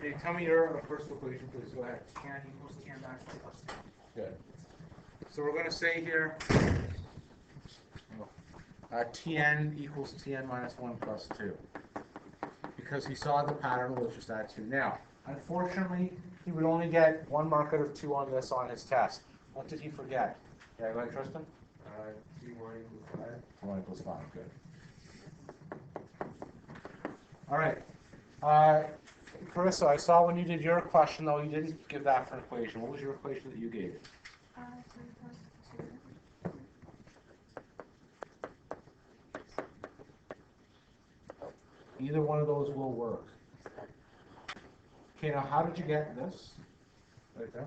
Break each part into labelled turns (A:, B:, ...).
A: Okay, tell me your first equation, please. Go ahead.
B: Tn equals Tn minus 1 plus 2.
A: Good. So we're going to say here Tn equals Tn minus 1 plus 2. Because he saw the pattern, we'll just add 2. Now, unfortunately, he would only get 1 mark out of 2 on this on his test. What did he forget? Yeah, go ahead, Tristan.
C: T1 equals 5.
A: T1 equals 5, good. All right. Carissa, I saw when you did your question, though, you didn't give that for an equation. What was your equation that you gave?
D: 3 plus 2.
A: Either one of those will work. Okay, now how did you get this? Right there?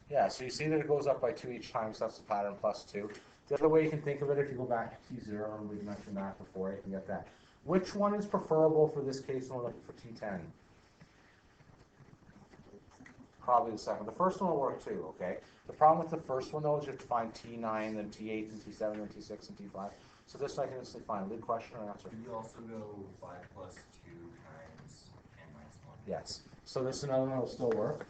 A: Yeah, so you see that it goes up by 2 each time, so that's the pattern plus 2. The other way you can think of it, if you go back to T0, and we've mentioned that before, you can get that. Which one is preferable for this case when we're looking for T10? Probably the second. The first one will work too, okay? The problem with the first one, though, is you have to find T9, then T8, and T7, and T6, and T5. So this I can instantly find. Lead question or answer?
C: Can you also go 5 plus 2 times n minus 1?
A: Yes. So this is another one that will still work.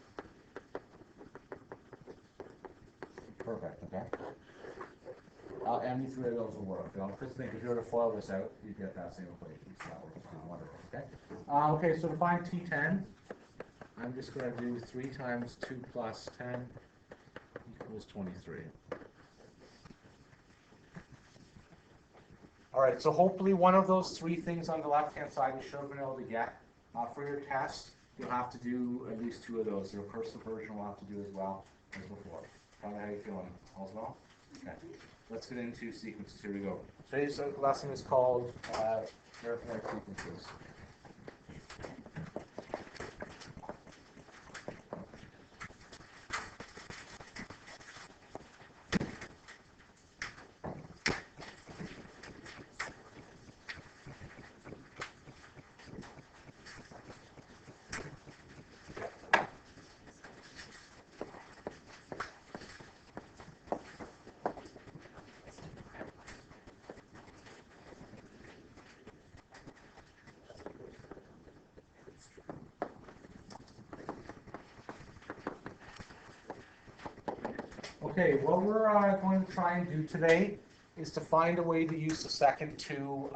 A: Perfect, okay? Any three of those will work. Just think, if you were to FOIL this out, you'd get that same equation. So that works too. Wonderful, okay? Okay, so to find T10, I'm just going to do 3 times 2 plus 10 equals 23. All right, so hopefully one of those 3 things on the left-hand side you should have been able to get. For your test, you'll have to do at least 2 of those. Your recursive version will have to do as well as before. How are you feeling? All's well? Okay. Let's get into sequences. Here we go. Today's lesson is called arithmetic sequences. Okay, what we're going to try and do today is to find a way to use the second 2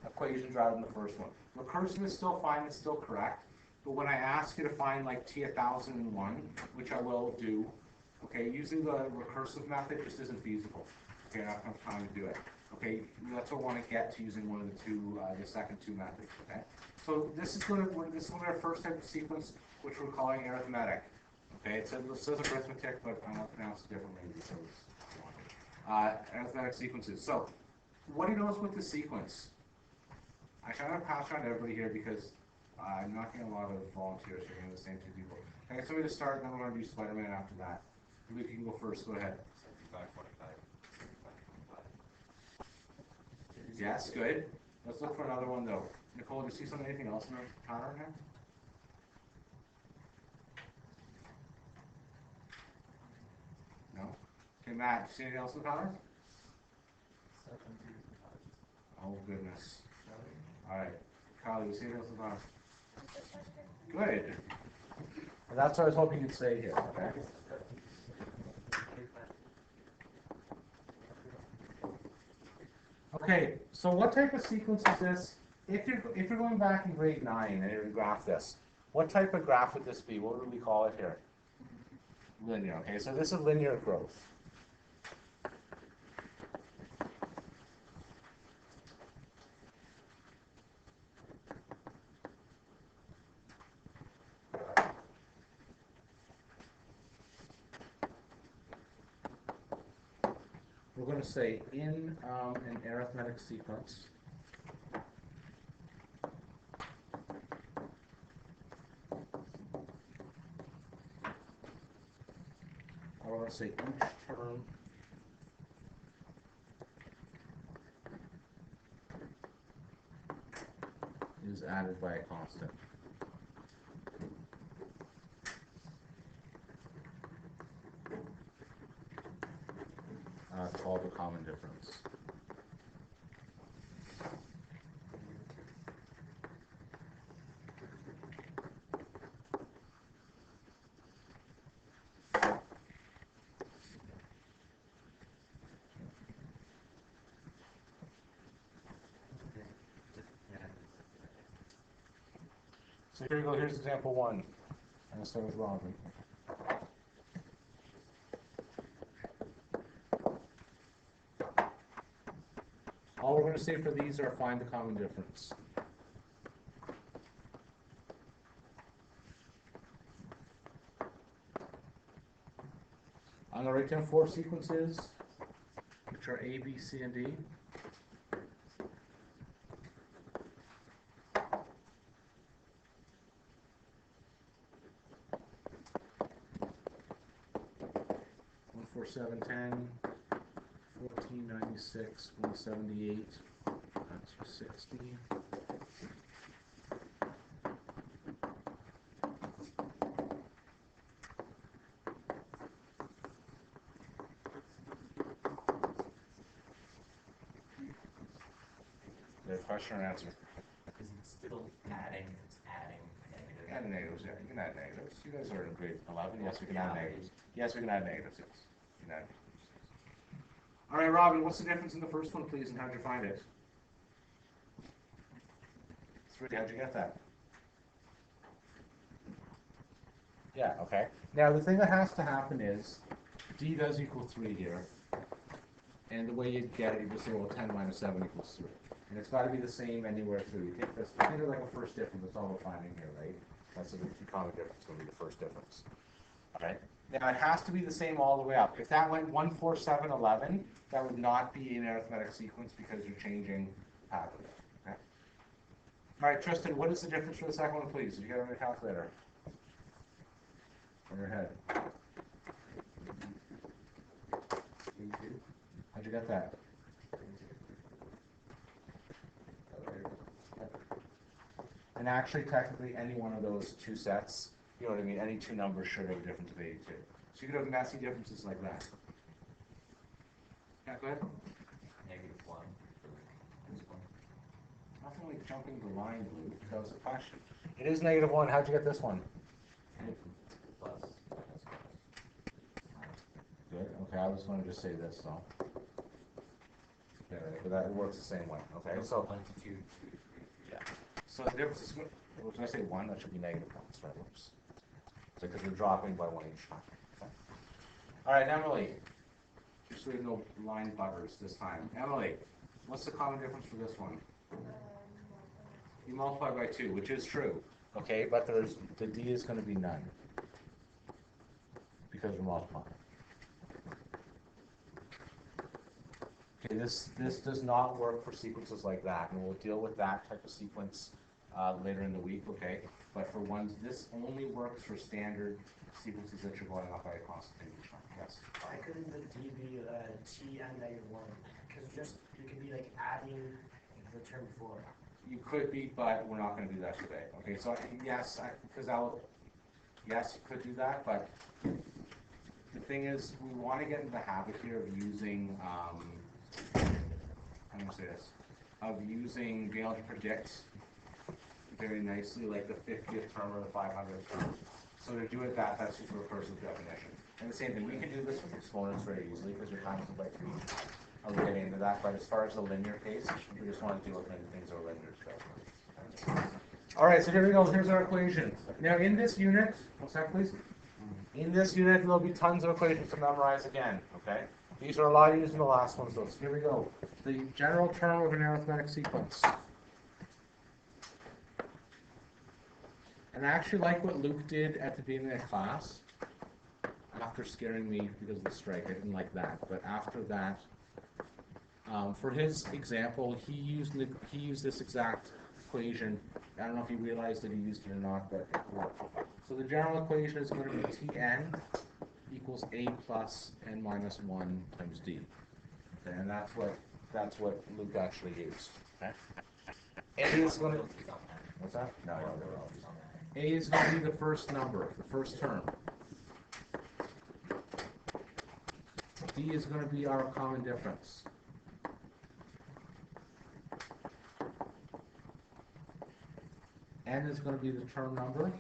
A: equations rather than the first one. Recursive is still fine, it's still correct, but when I ask you to find like T1001, which I will do, okay, using the recursive method just isn't feasible. Okay, I don't have time to do it. Okay, that's what I want to get to using one of the second 2 methods. Okay, so this is going to be our first type of sequence, which we're calling arithmetic. Okay, it says arithmetic, but I'm going to pronounce it differently because arithmetic sequences. So, what do you notice with the sequence? I kind of pass around to everybody here because I'm not getting a lot of volunteers here. I'm the same 2 people. Okay, so we just start, and then we're going to do Spider-Man after that. Luke, you can go first. Go ahead.
C: 75, 45, 25.
A: Yes, good. Let's look for another one, though. Nicole, do you see anything else in the pattern here? No? Okay, Matt, do you see anything else in the pattern? Oh, goodness. All right. Kyle, do you see anything else in the pattern? Good. And that's what I was hoping you'd say here, okay? Okay, so what type of sequence is this? If you're going back in grade 9 and you're going to graph this, what type of graph would this be? What would we call it here? Linear, okay, so this is linear growth. We're going to say in an arithmetic sequence, we're going to say each term is added by a constant. Called the common difference. So here we go, here's example 1. I'm going to start with Robin. All we're going to say for these are find the common difference. I'm going to write down 4 sequences, which are A, B, C, and D. One, 4, 7, 10, 14, 96, 178, 260. Question or answer?
C: Is it still adding? It's adding negative.
A: Add negatives, yeah. You can add negatives. You guys are in grade 11. Yes, we can add negatives. Yes, we can add negatives. Yes. You can add negatives. All right, Robin, what's the difference in the first one, please, and how'd you find it? 3. How'd you get that? Yeah, okay. Now, the thing that has to happen is D does equal 3 here. And the way you get it, you just say, well, 10 minus 7 equals 3. And it's got to be the same anywhere through. You take this, think of like a first difference. That's all we're finding here, right? That's the common difference going to be the first difference. All right. Now it has to be the same all the way up. If that went 1, 4, 7, 11, that would not be an arithmetic sequence because you're changing half of it. Okay. All right, Tristan, what is the difference for the second one, please? Did you get it on your calculator? On your head. How'd you get that? And actually, technically, any one of those 2 sets, you know what I mean, any 2 numbers should have a difference of 82. So you could have messy differences like that. Yeah, go ahead.
C: Negative 1 for this one.
A: Nothing like jumping the line, Luke. That was a question. It is negative 1. How'd you get this one?
C: Plus.
A: Good. Okay, I was going to just say this, though. Okay, right, but that works the same way. Okay, so
C: 1 to 2, 2 to 3.
A: yeah. So the difference is, well, did I say 1? That should be negative 1. Sorry, whoops. So because we're dropping by 1 each time. Okay. All right, Emily. Just so we no line buggers this time. Emily, what's the common difference for this one? You multiply by 2, which is true. Okay, but the D is going to be none because we're multiplying. Okay, this does not work for sequences like that, and we'll deal with that type of sequence later in the week, okay? But for ones, this only works for standard sequences that you're going off by a constant in each one. Yes?
B: Why couldn't the D be T and negative 1? Because you could be like adding the term before.
A: You could be, but we're not going to do that today. Okay, so yes, yes, you could do that, but the thing is, we want to get into the habit here of using, I'm going to say this, of using, being able to predict very nicely, like the 50th term or the 500th term. So to do it that's just a recursive definition. And the same thing, we can do this with exponents very easily because you're times them by 3. I'll get into that, but as far as the linear case, we just want to deal with many things that are linear. All right, so here we go. Here's our equation. Now in this unit, one sec please. In this unit, there'll be tons of equations to memorize again, okay? These are a lot easier than the last ones, though. So here we go. The general term of an arithmetic sequence. And I actually like what Luke did at the beginning of class. After scaring me because of the strike, I didn't like that. But after that, for his example, he used this exact equation. I don't know if he realized that he used it or not, but it worked. So the general equation is going to be Tn equals A plus n minus 1 times D. Okay, and that's what Luke actually used. Okay. A is going to what's that? No, A is going to be the first number, the first term. D is going to be our common difference. N is going to be the term number.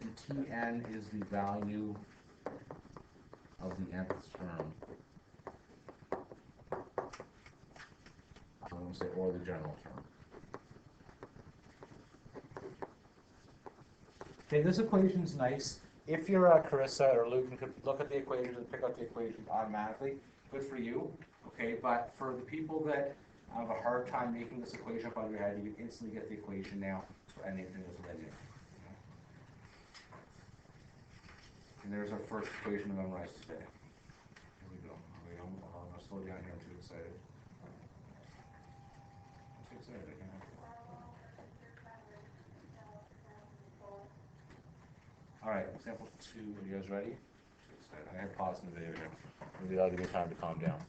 A: And Tn is the value of the nth term. I'm going to say, or the general term. Okay, this equation's nice. If you're Carissa or Luke and could look at the equations and pick out the equations automatically, good for you. Okay, but for the people that have a hard time making this equation up out of your head, you instantly get the equation now, so anything is linear. And there's our first equation to memorize today. Here we go. I'm going to slow down here. I'm too excited. I'm too excited. I can't help it. All right, example 2. Are you guys ready? I have paused in the video here. Maybe that'll give me time to calm down.